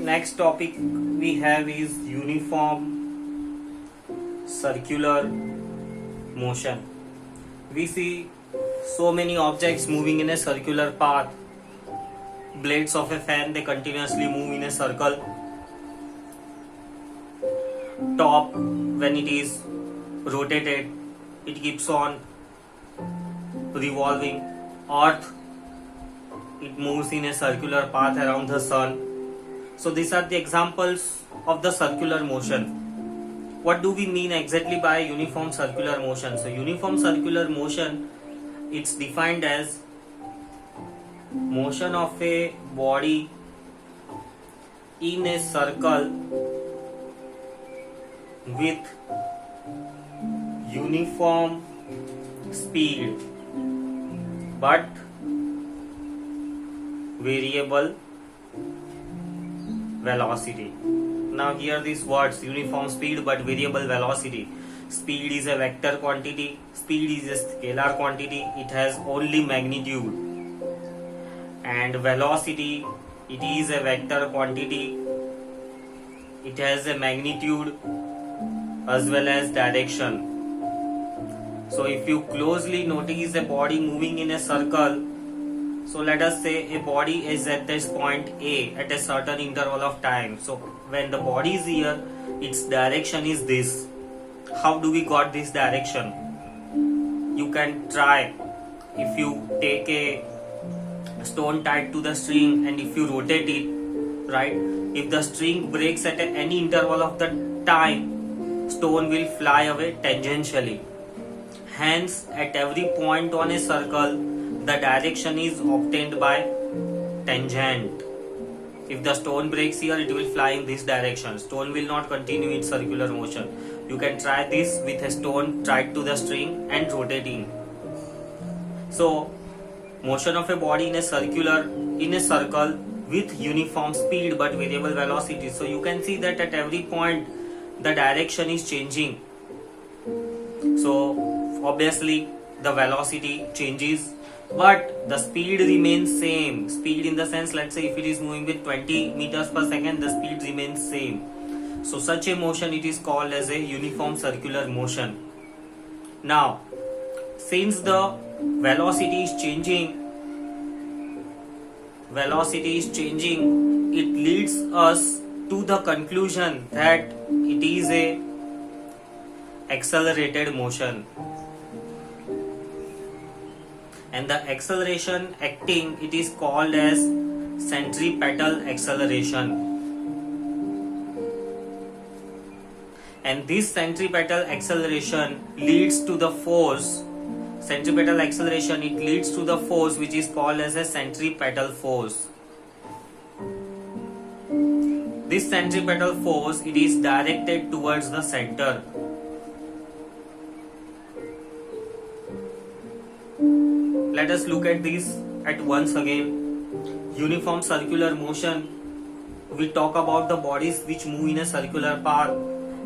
Next topic we have is uniform circular motion. We see so many objects moving in a circular path. Blades of a fan, they continuously move in a circle. Top, when it is rotated, it keeps on revolving. Earth, it moves in a circular path around the sun. So these are the examples of the circular motion. What do we mean exactly by uniform circular motion? So uniform circular motion, it's defined as motion of a body in a circle with uniform speed but variable velocity. Now here these words, uniform speed but variable velocity. Speed is a vector quantity, speed is a scalar quantity, it has only magnitude. And velocity, it is a vector quantity, it has a magnitude as well as direction. So if you closely notice a body moving in a circle, so let us say a body is at this point A at a certain interval of time. So when the body is here, its direction is this. How do we got this direction? You can try. If you take a stone tied to the string and if you rotate it, right, if the string breaks at any interval of the time, stone will fly away tangentially. Hence, at every point on a circle, the direction is obtained by tangent. If the stone breaks here, it will fly in this direction. Stone will not continue its circular motion. You can try this with a stone tied to the string and rotating. So, motion of a body in a circle with uniform speed but variable velocity. So you can see that at every point the direction is changing. So obviously the velocity changes but the speed remains same. Speed in the sense, let's say if it is moving with 20 meters per second, the speed remains same. So such a motion, it is called as a uniform circular motion. Now, since the velocity is changing, it leads us to the conclusion that it is a accelerated motion. And the acceleration acting, it is called as centripetal acceleration. And this centripetal acceleration leads to the force. Centripetal acceleration, it leads to the force which is called as a centripetal force. This centripetal force, it is directed towards the center. Let us look at this at once again. Uniform circular motion, we talk about the bodies which move in a circular path.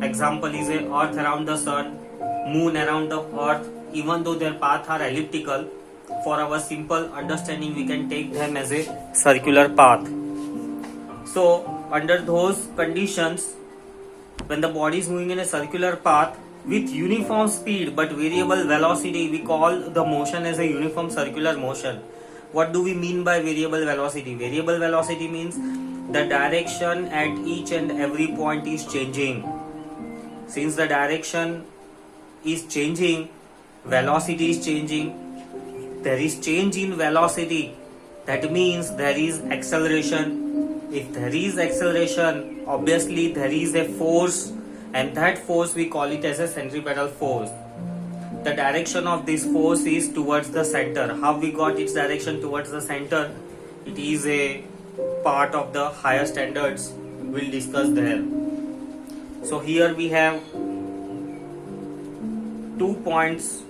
Example is a earth around the sun, moon around the earth. Even though their paths are elliptical, for our simple understanding we can take them as a circular path. So under those conditions, when the body is moving in a circular path with uniform speed but variable velocity, we call the motion as a uniform circular motion. What do we mean by variable velocity? Variable velocity means the direction at each and every point is changing. Since the direction is changing, velocity is changing, there is change in velocity, that means there is acceleration. If there is acceleration, obviously there is a force, and that force we call it as a centripetal force. The direction of this force is towards the center. How we got its direction towards the center? It is a part of the higher standards, we'll discuss there. So here we have 2 points,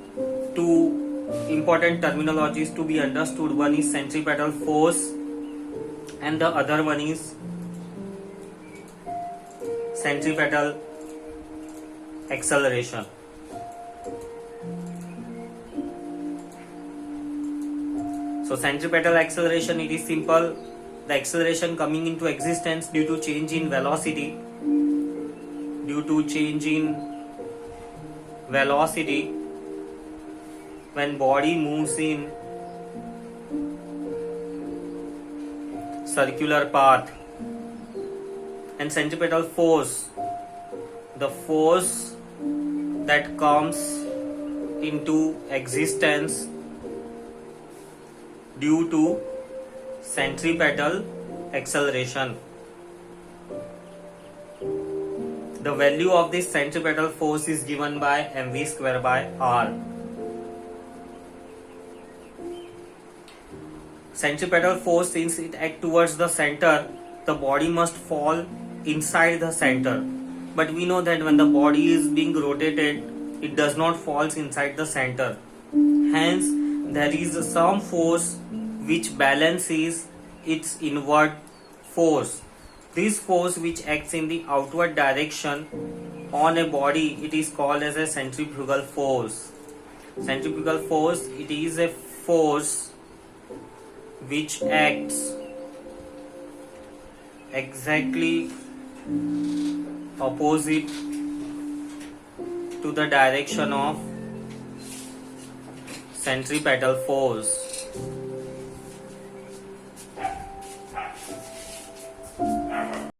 2 important terminologies to be understood. One is centripetal force and the other one is centripetal acceleration. So centripetal acceleration, it is simple. The acceleration coming into existence due to change in velocity. Due to change in velocity, when body moves in circular path. And centripetal force, the force that comes into existence due to centripetal acceleration. The value of this centripetal force is given by mv square by r. Centripetal force, since it acts towards the center, the body must fall inside the center. But we know that when the body is being rotated, it does not fall inside the center. Hence, there is some force which balances its inward force. This force which acts in the outward direction on a body, it is called as a centrifugal force. Centrifugal force, it is a force which acts exactly opposite to the direction of centripetal force.